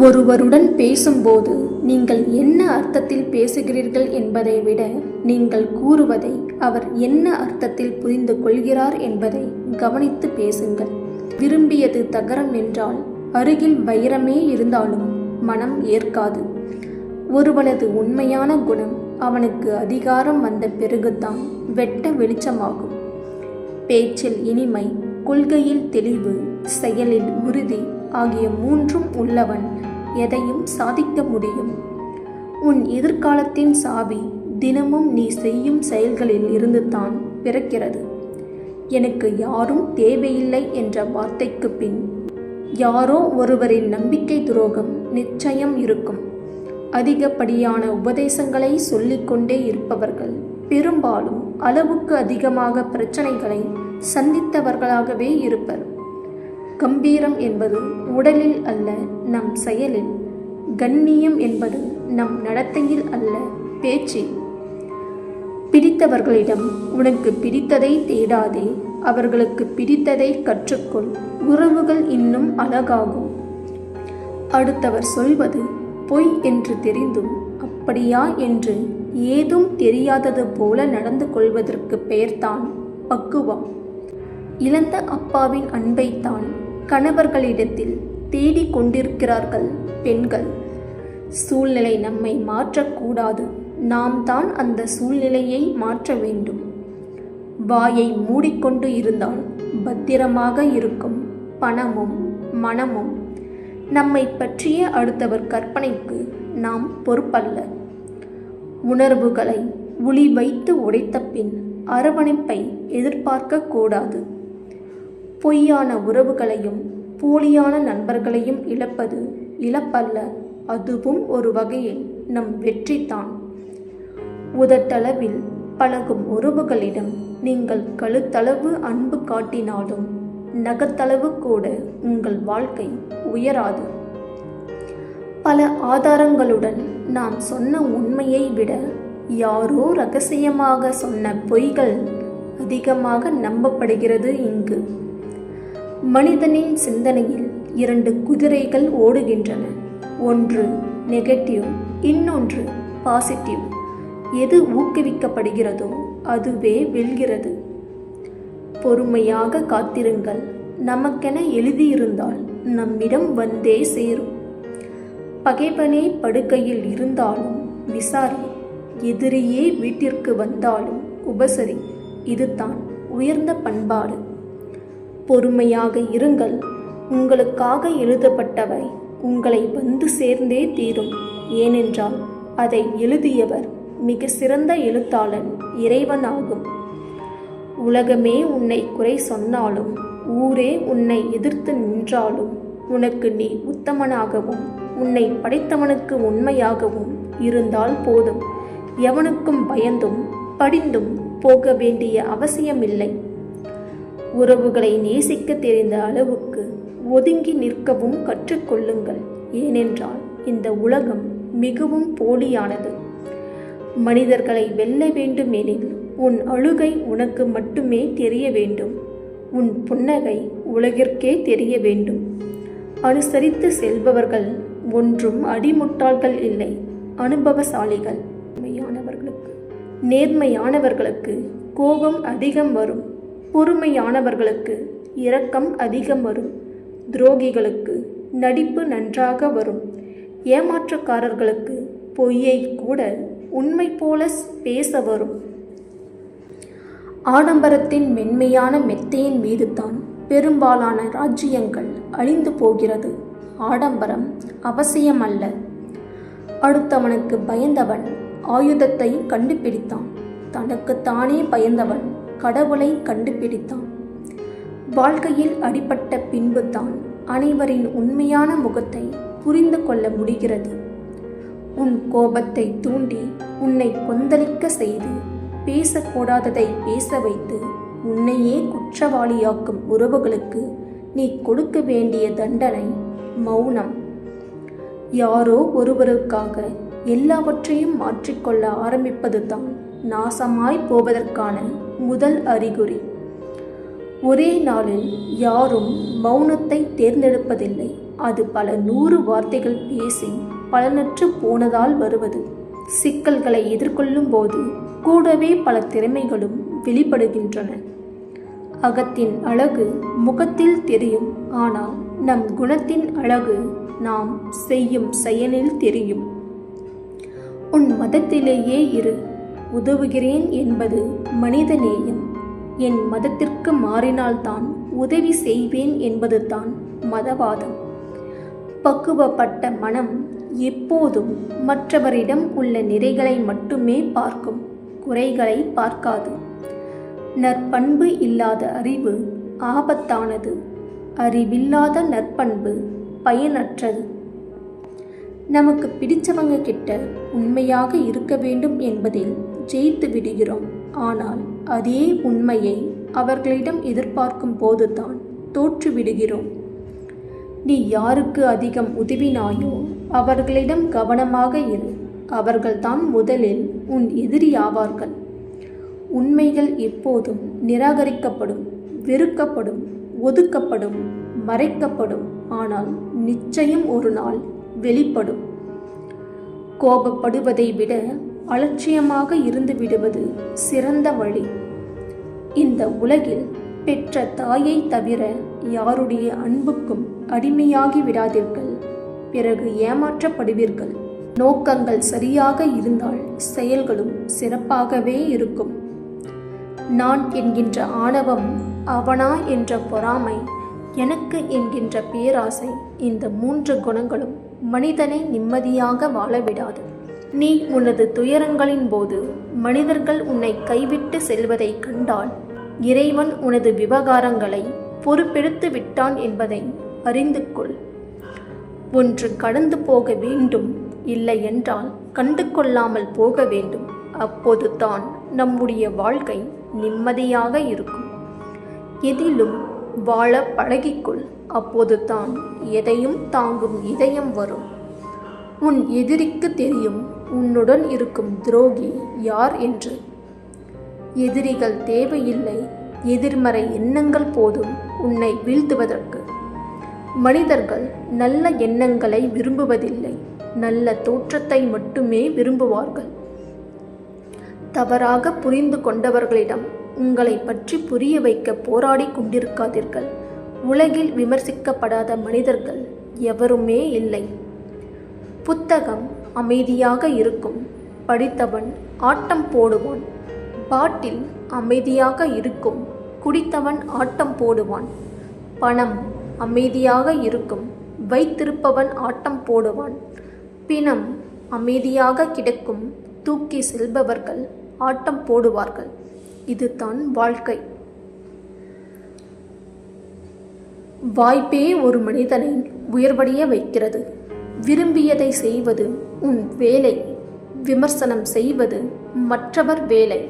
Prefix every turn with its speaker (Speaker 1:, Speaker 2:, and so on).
Speaker 1: ஒருவருடன் பேசும்போது நீங்கள் என்ன அர்த்தத்தில் பேசுகிறீர்கள் என்பதை விட நீங்கள் கூறுவதை அவர் என்ன அர்த்தத்தில் புரிந்து கொள்கிறார் என்பதை கவனித்து பேசுங்கள். விரும்பியது தகரம் என்றால் அருகில் வைரமே இருந்தாலும் மனம் ஏற்காது. ஒருவனது உண்மையான குணம் அவனுக்கு அதிகாரம் வந்த பிறகுதான் வெட்ட வெளிச்சமாகும். பேச்சில் இனிமை, கொள்கையில் தெளிவு, செயலில் உறுதி ஆகிய மூன்றும் உள்ளவன் எதையும் சாதிக்க முடியும். உன் எதிர்காலத்தின் சாவி தினமும் நீ செய்யும் செயல்களில் இருந்து தான் பிறக்கிறது. எனக்கு யாரும் தேவையில்லை என்ற வார்த்தைக்கு பின் யாரோ ஒருவரின் நம்பிக்கை துரோகம் நிச்சயம் இருக்கும். அதிகப்படியான உபதேசங்களை சொல்லிக்கொண்டே இருப்பவர்கள் பெரும்பாலும் அளவுக்கு அதிகமாக பிரச்சனைகளை சந்தித்தவர்களாகவே இருப்பர். கம்பீரம் என்பது உடலில் அல்ல, நம் செயலில். கண்ணியம் என்பது நம் நடத்தையில் அல்ல, பேச்சில். பிடித்தவர்களிடம் உனக்கு பிடித்ததை தேடாதே, அவர்களுக்கு பிடித்ததை கற்றுக்கொள். உறவுகள் இன்னும் அழகாகும். அடுத்தவர் சொல்வது பொய் என்று தெரிந்தும் அப்படியா என்று ஏதும் தெரியாதது போல நடந்து கொள்வதற்கு பெயர்தான் பக்குவம். இழந்த அப்பாவின் அன்பைத்தான் கணவர்களிடத்தில் தேடிக் கொண்டிருக்கிறார்கள் பெண்கள். சூழ்நிலை நம்மை மாற்றக்கூடாது, நாம் தான் அந்த சூழ்நிலையை மாற்ற வேண்டும். வாயை மூடிக்கொண்டு இருந்தால் பத்திரமாக இருக்கும் பணமும் மனமும். நம்மை பற்றிய அடுத்தவர் கற்பனைக்கு நாம் பொறுப்பல்ல. உணர்வுகளை உளி வைத்து உடைத்த பின் அரவணைப்பை எதிர்பார்க்க கூடாது. பொய்யான உறவுகளையும் போலியான நண்பர்களையும் இழப்பது இழப்பல்ல, அதுவும் ஒரு வகையில் நம் வெற்றிதான். உதட்டளவில் பழகும் உறவுகளிடம் நீங்கள் கழுத்தளவு அன்பு காட்டினாலும் நகத்தளவு கூட உங்கள் வாழ்க்கை உயராது. பல ஆதாரங்களுடன் நாம் சொன்ன உண்மையை விட யாரோ ரகசியமாக சொன்ன பொய்கள் அதிகமாக நம்பப்படுகிறது இங்கு. மனிதனின் சிந்தனையில் இரண்டு குதிரைகள் ஓடுகின்றன. ஒன்று நெகட்டிவ், இன்னொன்று பாசிட்டிவ். எது ஊக்குவிக்கப்படுகிறதோ அதுவே வெல்கிறது. பொறுமையாக காத்திருங்கள். நமக்கென எழுதியிருந்தால் நம்மிடம் வந்தே சேரும். பகைவனே படுக்கையில் இருந்தாலும் விசாரி, எதிரியே வீட்டிற்கு வந்தாலும் உபசரி. இதுதான் உயர்ந்த பண்பாடு. பொறுமையாக இருங்கள். உங்களுக்காக எழுதப்பட்டவை உங்களை வந்து சேர்ந்தே தீரும். ஏனென்றால் அதை எழுதியவர் மிக சிறந்த எழுத்தாளன் இறைவனாகும். உலகமே உன்னை குறை சொன்னாலும், ஊரே உன்னை எதிர்த்து நின்றாலும், உனக்கு நீ உத்தமனாகவும் உன்னை படைத்தவனுக்கு உண்மையாகவும் இருந்தால் போதும். எவனுக்கும் பயந்தும் படிந்தும் போக வேண்டிய அவசியமில்லை. உறவுகளை நேசிக்க தெரிந்த அளவுக்கு ஒதுங்கி நிற்கவும் கற்றுக்கொள்ளுங்கள். ஏனென்றால் இந்த உலகம் மிகவும் போலியானது. மனிதர்களை வெல்ல வேண்டுமெனில் உன் அழுகை உனக்கு மட்டுமே தெரிய வேண்டும். உன் புன்னகை உலகிற்கே தெரிய வேண்டும். அனுசரித்து செல்பவர்கள் ஒன்றும் அடிமுட்டாள்கள் இல்லை, அனுபவசாலிகள். நேர்மையானவர்களுக்கு கோபம் அதிகம் வரும். பொறுமையானவர்களுக்கு இரக்கம் அதிகம் வரும். துரோகிகளுக்கு நடிப்பு நன்றாக வரும். ஏமாற்றக்காரர்களுக்கு பொய்யை கூட உண்மை போல பேச வரும். ஆடம்பரத்தின் மென்மையான மெத்தையின் மீதுதான் பெரும்பாலான ராஜ்யங்கள் அழிந்து போகிறது. ஆடம்பரம் அவசியமல்ல. அடுத்தவனுக்கு பயந்தவன் ஆயுதத்தை கண்டுபிடித்தான். தனக்குத்தானே பயந்தவன் கடவுளை கண்டுபிடித்தான். வாழ்க்கையில் அடிபட்ட பின்பு தான் அனைவரின் உண்மையான முகத்தை புரிந்து கொள்ள முடிகிறது. உன் கோபத்தை தூண்டி உன்னை கொந்தளிக்க செய்து பேசக்கூடாததை பேச வைத்து உன்னையே குற்றவாளியாக்கும் உறவுகளுக்கு நீ கொடுக்க வேண்டிய தண்டனை மௌனம். யாரோ ஒருவருக்காக எல்லாவற்றையும் மாற்றிக்கொள்ள ஆரம்பிப்பது தான் நாசமாய் போவதற்கான முதல் அறிகுறி. ஒரே நாளில் யாரும் மௌனத்தை தேர்ந்தெடுப்பதில்லை. அது பல 100 வார்த்தைகள் பேசி பலனற்று போனதால் வருவது. சிக்கல்களை எதிர்கொள்ளும் போது கூடவே பல திறமைகளும் வெளிப்படுகின்றன. அகத்தின் அழகு முகத்தில் தெரியும், ஆனால் நம் குணத்தின் அழகு நாம் செய்யும் செயலில் தெரியும். உன் மதத்திலேயே இரு, உதவுகிறேன் என்பது மனித நேயம். என் மதத்திற்கு மாறினால்தான் உதவி செய்வேன் என்பது தான் மதவாதம். பக்குவப்பட்ட மனம் எப்போதும் மற்றவரிடம் உள்ள நிறைகளை மட்டுமே பார்க்கும், குறைகளை பார்க்காது. நற்பண்பு இல்லாத அறிவு ஆபத்தானது. அறிவில்லாத நற்பண்பு பயனற்றது. நமக்கு பிடிச்சவங்க கிட்ட உண்மையாக இருக்க வேண்டும் என்பதில் ஜெயித்து விடுகிறோம். ஆனால் அதே உண்மையை அவர்களிடம் எதிர்பார்க்கும் போதுதான் தோற்று விடுகிறோம். நீ யாருக்கு அதிகம் உதவினாயோ அவர்களிடம் கவனமாக இரு. அவர்கள்தான் முதலில் உன் எதிரி ஆவார்கள். உண்மைகள் எப்போதும் நிராகரிக்கப்படும், வெறுக்கப்படும், ஒதுக்கப்படும், மறைக்கப்படும். ஆனால் நிச்சயம் ஒரு நாள் வெளிப்படும். கோபப்படுவதை விட அலட்சியமாக இருந்து விடுவது சிறந்த வழி. இந்த உலகில் பெற்ற தாயை தவிர யாருடைய அன்புக்கும் அடிமையாகி விடாதீர்கள், பிறகு ஏமாற்றப்படுவீர்கள். நோக்கங்கள் சரியாக இருந்தால் செயல்களும் சிறப்பாகவே இருக்கும். நான் என்கின்ற ஆணவம், அவனா என்ற பொறாமை, எனக்கு என்கின்ற பேராசை, இந்த 3 குணங்களும் மனிதனை நிம்மதியாக வாழவிடாது. நீ உனது துயரங்களின் போது மனிதர்கள் உன்னை கைவிட்டு செல்வதை கண்டால் இறைவன் உனது விவகாரங்களை பொறுப்பெடுத்து விட்டான் என்பதை அறிந்து கொள். ஒன்று கடந்து போக வேண்டும், இல்லை என்றால் கண்டு கொள்ளாமல் போக வேண்டும். அப்போது தான் நம்முடைய வாழ்க்கை நிம்மதியாக இருக்கும். எதிலும் வாழ பழகிக்கொள். அப்போது தான் எதையும் தாங்கும் இதயம் வரும். உன் எதிரிக்கு தெரியும் உன்னுடன் இருக்கும் துரோகி யார் என்று. எதிரிகள் தேவையில்லை, எதிர்மறை எண்ணங்கள் போதும் உன்னை வீழ்த்துவதற்கு. மனிதர்கள் நல்ல எண்ணங்களை விரும்புவதில்லை, நல்ல தோற்றத்தை மட்டுமே விரும்புவார்கள். தவறாக புரிந்து கொண்டவர்களிடம் உங்களை பற்றி புரிய வைக்க போராடி கொண்டிருக்காதீர்கள். உலகில் விமர்சிக்கப்படாத மனிதர்கள் எவருமே இல்லை. புத்தகம் அமைதியாக இருக்கும், படித்தவன் ஆட்டம் போடுவான். பாட்டில் அமைதியாக இருக்கும், குடித்தவன் ஆட்டம் போடுவான். பணம் அமைதியாக இருக்கும், வைத்திருப்பவன் ஆட்டம் போடுவான். பிணம் அமைதியாக கிடக்கும், தூக்கி செல்பவர்கள் ஆட்டம் போடுவார்கள். இதுதான் வாழ்க்கை. வாய்ப்பே ஒரு மனிதனை உயர்வடைய வைக்கிறது. விரும்பியதை செய்வது உன் வேலை, விமர்சனம் செய்வது மற்றவர் வேலை.